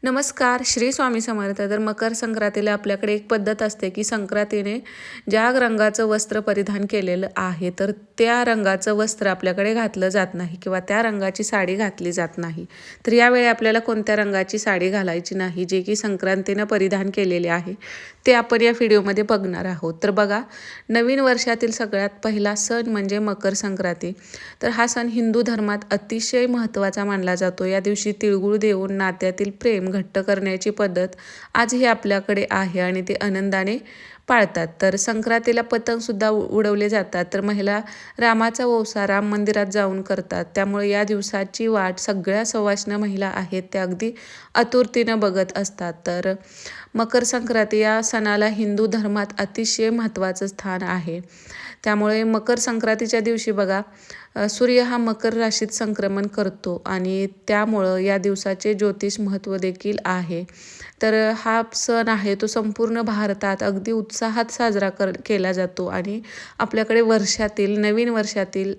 नमस्कार. श्री स्वामी समर्थ. तर मकर संक्रांतीला आपल्याकडे एक पद्धत असते की संक्रांतीने ज्या रंगाचं वस्त्र परिधान केलेलं आहे तर त्या रंगाचं वस्त्र आपल्याकडे घातलं जात नाही किंवा त्या रंगाची साडी घातली जात नाही. तर यावेळी आपल्याला कोणत्या रंगाची साडी घालायची नाही जे की संक्रांतीनं परिधान केलेले आहे ते आपण या व्हिडिओमध्ये बघणार आहोत. तर बघा, नवीन वर्षातील सगळ्यात पहिला सण म्हणजे मकर संक्रांती. तर हा सण हिंदू धर्मात अतिशय महत्त्वाचा मानला जातो. या दिवशी तिळगुळ देऊन नात्यातील प्रेम घट्ट करण्याची पद्धत आजही आपल्याकडे आहे आणि ते आनंदाने पाळतात. तर संक्रांतीला पतंगसुद्धा उडवले जातात. तर महिला रामाचा वौसा राम मंदिरात जाऊन करतात. त्यामुळे या दिवसाची वाट सगळ्या सवाष्ण महिला आहेत त्या अगदी आतुरतेनं बघत असतात. तर मकर संक्रांती या सणाला हिंदू धर्मात अतिशय महत्त्वाचं स्थान आहे. त्यामुळे मकर संक्रांतीच्या दिवशी बघा, सूर्य हा मकर राशीत संक्रमण करतो आणि त्यामुळं या दिवसाचे ज्योतिष महत्त्व देखील आहे. तर हा सण आहे तो संपूर्ण भारतात अगदी उत्साहात साजरा केला जातो आणि आपल्याकडे नवीन वर्षातील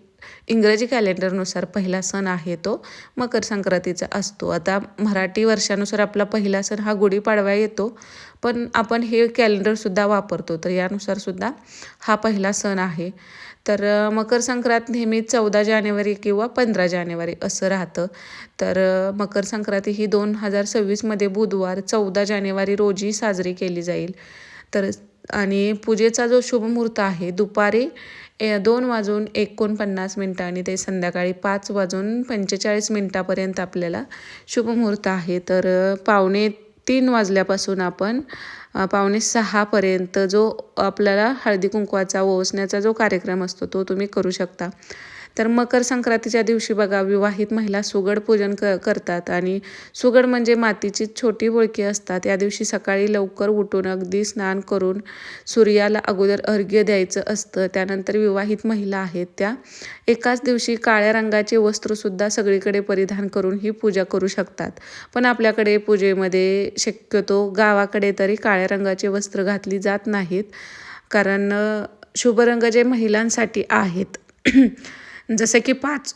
इंग्रजी कॅलेंडरनुसार पहिला सण आहे तो मकर संक्रांतीचा असतो. आता मराठी वर्षानुसार आपला पहिला सण हा गुढीपाडवा येतो, पण आपण हे कॅलेंडरसुद्धा वापरतो. तर यानुसारसुद्धा हा पहिला सण आहे. तर मकर संक्रांत नेहमी 14 जानेवारी किंवा 15 जानेवारी असं राहतं. तर मकर संक्रांती ही 2026मध्ये बुधवार 14 जानेवारी रोजी साजरी केली जाईल. तर आणि पूजेचा जो शुभमुहूर्त आहे दुपारी 2:49 आणि ते संध्याकाळी 5:45 आपल्याला शुभमुहूर्त आहे. तर 2:45 वाजल्यापासून आपण 5:45 जो आपल्याला हळदी कुंकवाचा ओवाळण्याचा जो कार्यक्रम असतो तो तुम्ही करू शकता. तर मकर संक्रांतीच्या दिवशी बघा, विवाहित महिला सुगड पूजन करतात आणि सुगड म्हणजे मातीची छोटी बोळकी असतात. या दिवशी सकाळी लवकर उठून अगदी स्नान करून सूर्याला अगोदर अर्घ्य द्यायचं असतं. त्यानंतर विवाहित महिला आहेत त्या एकाच दिवशी काळ्या रंगाचे वस्त्रसुद्धा सगळीकडे परिधान करून ही पूजा करू शकतात. पण आपल्याकडे पूजेमध्ये शक्यतो गावाकडे तरी काळ्या रंगाचे वस्त्र घातली जात नाहीत, कारण शुभ रंग जे महिलांसाठी आहेत जसे की 5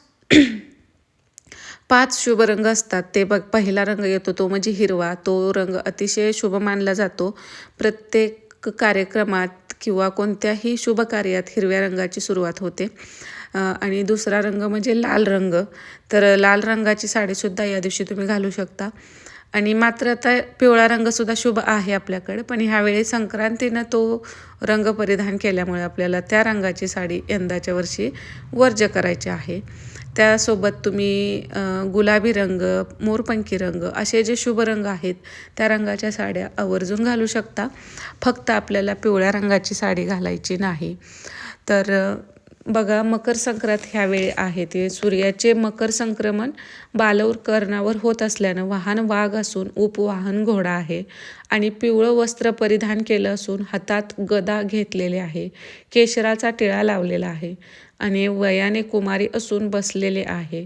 शुभ रंग असतात. ते पहिला रंग येतो तो म्हणजे हिरवा. तो रंग अतिशय शुभ मानला जातो. प्रत्येक कार्यक्रमात किंवा कोणत्याही शुभ कार्यात हिरव्या रंगाची सुरुवात होते. आणि दुसरा रंग म्हणजे लाल रंग. तर लाल रंगाची साडीसुद्धा या दिवशी तुम्ही घालू शकता. आणि मात्र आता पिवळा रंगसुद्धा शुभ आहे आपल्याकडे, पण ह्यावेळी संक्रांतीनं तो रंग परिधान केल्यामुळे आपल्याला त्या रंगाची साडी यंदाच्या वर्षी वर्ज्य करायची आहे. त्यासोबत तुम्ही गुलाबी रंग, मोरपंखी रंग असे जे शुभ रंग आहेत त्या रंगाच्या साड्या आवर्जून घालू शकता. फक्त आपल्याला पिवळ्या रंगाची साडी घालायची नाही. तर बघा, मकर संक्रांत ह्यावेळी आहे ते सूर्याचे मकर संक्रमण बालवर कर्णावर होत असल्यानं वाहन वाघ असून उपवाहन घोडा आहे आणि पिवळं वस्त्र परिधान केलं असून हातात गदा घेतलेले आहे, केशराचा टिळा लावलेला आहे आणि वयाने कुमारी असून बसलेले आहे.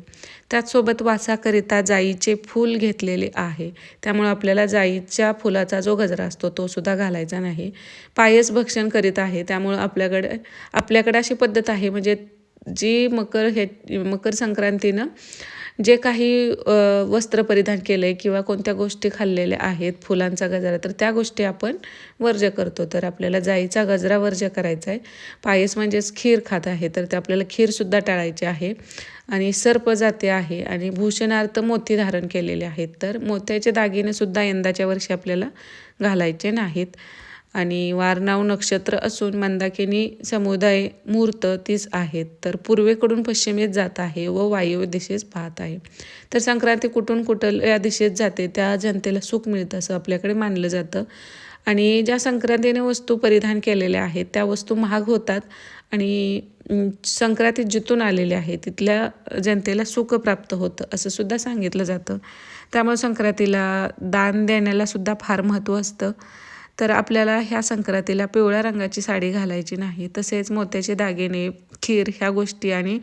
त्याचसोबत वासाकरिता जाईचे फूल घेतलेले आहे. त्यामुळे आपल्याला जाईच्या फुलाचा जो गजरा असतो तो सुद्धा घालायचा नाही. पायस भक्षण करीत आहे. त्यामुळं आपल्याकडे अशी पद्धत आहे, म्हणजे जी मकर संक्रांतीनं जे काही वस्त्र परिधान केलं आहे किंवा कोणत्या गोष्टी खाल्लेल्या आहेत, फुलांचा गजरा, तर त्या गोष्टी आपण वर्ज्य करतो. तर आपल्याला जाईचा गजरा वर्ज्य करायचा आहे. पायस म्हणजेच खीर खात आहे तर ते आपल्याला खीरसुद्धा टाळायची आहे. आणि सर्प जाते आहे आणि भूषणार्थ मोती धारण केलेले आहेत. तर मोत्याचे दागिनेसुद्धा यंदाच्या वर्षी आपल्याला घालायचे नाहीत. आणि वारनाव नक्षत्र असून मंदाकिनी समुदाय मुहूर्त 30 आहेत. तर पूर्वेकडून पश्चिमेत जात आहे व वायव्य दिशेस पाहत आहे. तर संक्रांती कुठून कुठं या दिशेत जाते त्या जनतेला सुख मिळतं असं आपल्याकडे मानलं जातं. आणि ज्या संक्रांतीने वस्तू परिधान केलेल्या आहेत त्या वस्तू महाग होतात आणि संक्रांतीत जिथून आलेले आहे तिथल्या जनतेला सुख प्राप्त होतं असं सुद्धा सांगितलं जातं. त्यामुळे संक्रांतीला दान देण्याला सुद्धा फार महत्त्व असतं. तर आपल्याला ह्या संक्रांतीला पिवळ्या रंगाची साडी घालायची नाही. तसेच मोत्याचे दागिने, खीर ह्या गोष्टी आणि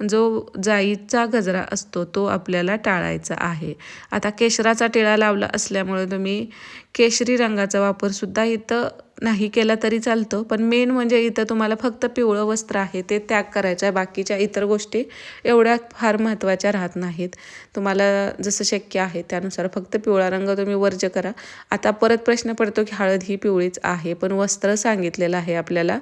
जो जाईचा गजरा असतो तो आपल्याला टाळायचा आहे. आता केशराचा टिळा लावला असल्यामुळे तुम्ही केशरी रंगाचा वापरसुद्धा इथं नाही केला तरी चालतो, पण मेन म्हणजे इथं तुम्हाला फक्त पिवळं वस्त्र आहे ते त्याग करायचं आहे. बाकीच्या इतर गोष्टी एवढ्या फार महत्त्वाच्या राहत नाहीत. तुम्हाला जसं शक्य आहे त्यानुसार फक्त पिवळा रंग तुम्ही वर्ज्य करा. आता परत प्रश्न पडतो की हळद ही पिवळीच आहे, पण वस्त्र सांगितलेलं आहे आपल्याला.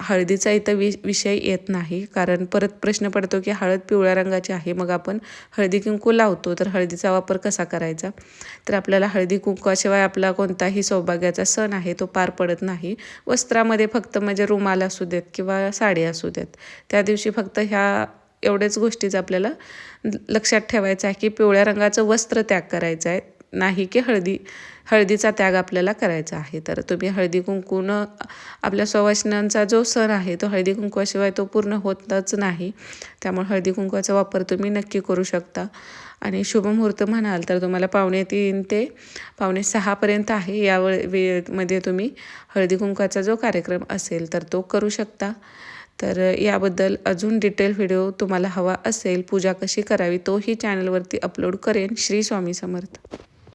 हळदीचा इथं विषय येत नाही, कारण परत प्रश्न पडतो की हळद पिवळ्या रंगाची आहे, मग आपण हळदी कुंकू लावतो तर हळदीचा वापर कसा करायचा. तर आपल्याला हळदी कुंकवाशिवाय आपला कोणताही सौभाग्याचा सण आहे तो पार पडत नाही. वस्त्रामध्ये फक्त म्हणजे रुमाल असू देत किंवा साडी असू देत, त्या दिवशी फक्त ह्या एवढ्याच गोष्टीच आपल्याला लक्षात ठेवायचं आहे की पिवळ्या रंगाचं वस्त्र त्याग करायचं आहे, नाही की हळदीचा त्याग आपल्याला करायचा आहे. तर तुम्ही हळदी कुंकूनं आपल्या सुवासिनींचा जो सण आहे तो हळदी कुंकवाशिवाय तो पूर्ण होतच नाही. त्यामुळे हळदी कुंकवाचा वापर तुम्ही नक्की करू शकता. आणि शुभमुहूर्त म्हणाल तर तुम्हाला 5:45 ते 5:45 आहे. या वेळेमध्ये तुम्ही हळदी कुंकवाचा जो कार्यक्रम असेल तर तो करू शकता. तर याबद्दल अजून डिटेल व्हिडिओ तुम्हाला हवा असेल, पूजा कशी करावी, तोही चॅनलवरती अपलोड करेन. श्री स्वामी समर्थ.